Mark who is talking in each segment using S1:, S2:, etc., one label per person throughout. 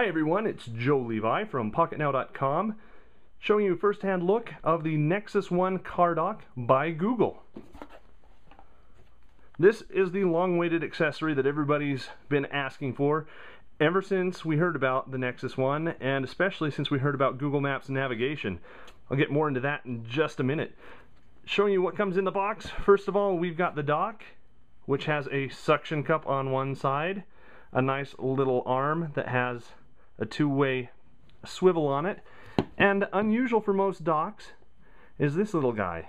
S1: Hi everyone, it's Joe Levi from PocketNow.com showing you a first-hand look of the Nexus 1 car dock by Google. This is the long-awaited accessory that everybody's been asking for ever since we heard about the Nexus 1, and especially since we heard about Google Maps navigation. I'll get more into that in just a minute. Showing you what comes in the box. First of all, we've got the dock, which has a suction cup on one side, a nice little arm that has a two-way swivel on it, and unusual for most docks is this little guy.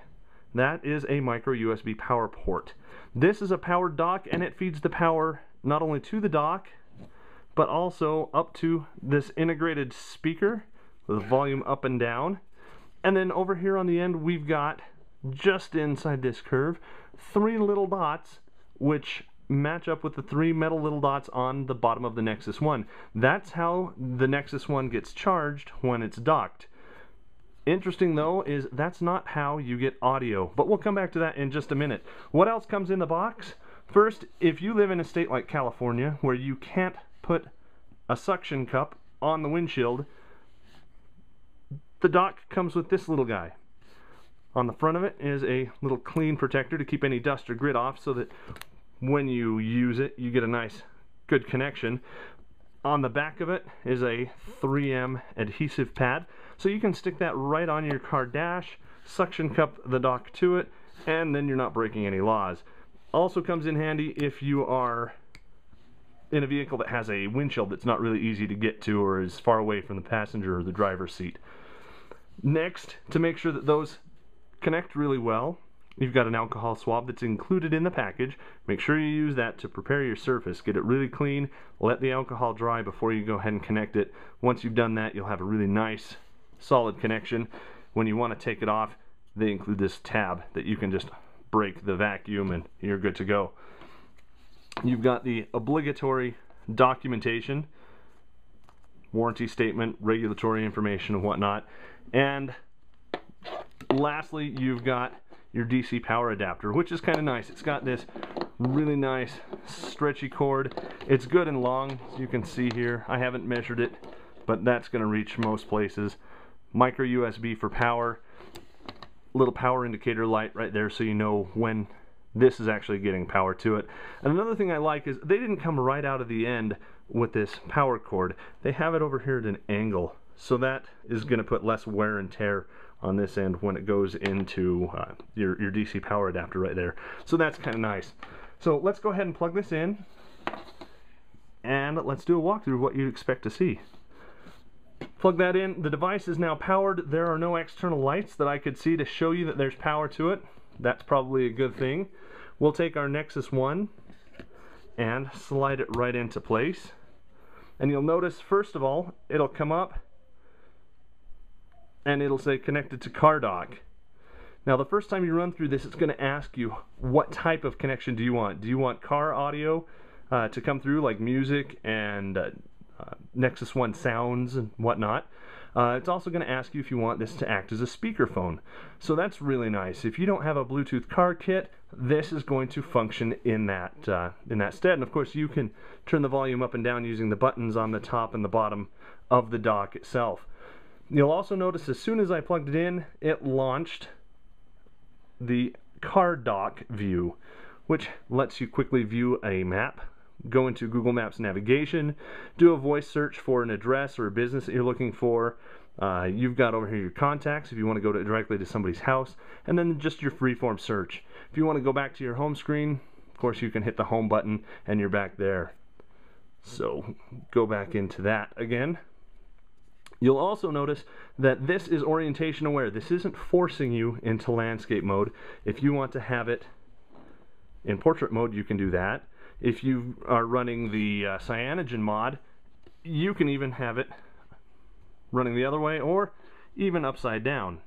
S1: That is a micro USB power port. This is a powered dock, and it feeds the power not only to the dock but also up to this integrated speaker with volume up and down. And then over here on the end we've got, just inside this curve, three little dots which match up with the three metal little dots on the bottom of the Nexus 1. That's how the Nexus 1 gets charged when it's docked. Interesting though is that's not how you get audio, but we'll come back to that in just a minute. What else comes in the box? First, if you live in a state like California where you can't put a suction cup on the windshield, the dock comes with this little guy. On the front of it is a little clean protector to keep any dust or grit off, so that when you use it you get a nice good connection. On the back of it is a 3M adhesive pad, so you can stick that right on your car dash, suction cup the dock to it, and then you're not breaking any laws. Also comes in handy if you are in a vehicle that has a windshield that's not really easy to get to or is far away from the passenger or the driver's seat. Next, to make sure that those connect really well, you've got an alcohol swab that's included in the package. Make sure you use that to prepare your surface. Get it really clean, let the alcohol dry before you go ahead and connect it. Once you've done that, you'll have a really nice solid connection. When you want to take it off, they include this tab that you can just break the vacuum and you're good to go. You've got the obligatory documentation, warranty statement, regulatory information and whatnot, and lastly you've got your DC power adapter, which is kind of nice. It's got this really nice stretchy cord. It's good and long, as you can see here. I haven't measured it, but that's going to reach most places. Micro USB for power, little power indicator light right there so you know when this is actually getting power to it. And another thing I like is they didn't come right out of the end with this power cord. They have it over here at an angle, so that is going to put less wear and tear on this end when it goes into your DC power adapter right there. So that's kind of nice. So let's go ahead and plug this in and let's do a walkthrough of what you'd expect to see. Plug that in. The device is now powered. There are no external lights that I could see to show you that there's power to it. That's probably a good thing. We'll take our Nexus 1 and slide it right into place. And you'll notice, first of all, it'll come up and it'll say connected to car dock. Now the first time you run through this, it's going to ask you what type of connection do you want. Do you want car audio to come through, like music and Nexus 1 sounds and whatnot? It's also going to ask you if you want this to act as a speakerphone. So that's really nice. If you don't have a Bluetooth car kit, this is going to function in that stead. And of course you can turn the volume up and down using the buttons on the top and the bottom of the dock itself. You'll also notice as soon as I plugged it in, it launched the car dock view, which lets you quickly view a map, go into Google Maps navigation, do a voice search for an address or a business that you're looking for. You've got over here your contacts if you want to go directly to somebody's house, and then just your freeform search. If you want to go back to your home screen, of course you can hit the home button and you're back there. So go back into that again. You'll also notice that this is orientation aware. This isn't forcing you into landscape mode. If you want to have it in portrait mode, you can do that. If you are running the cyanogen mod, you can even have it running the other way or even upside down.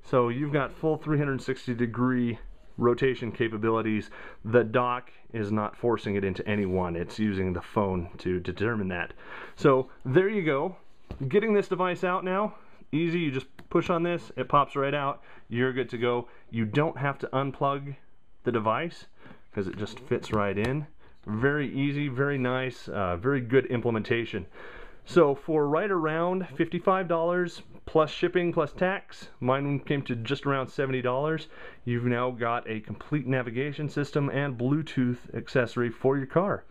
S1: So you've got full 360-degree rotation capabilities. The dock is not forcing it into any one. It's using the phone to determine that. So there you go. Getting this device out now, easy. You just push on this, it pops right out. You're good to go. You don't have to unplug the device because it just fits right in. Very easy, very nice, very good implementation. So for right around $55 plus shipping plus tax, mine came to just around $70. You've now got a complete navigation system and Bluetooth accessory for your car.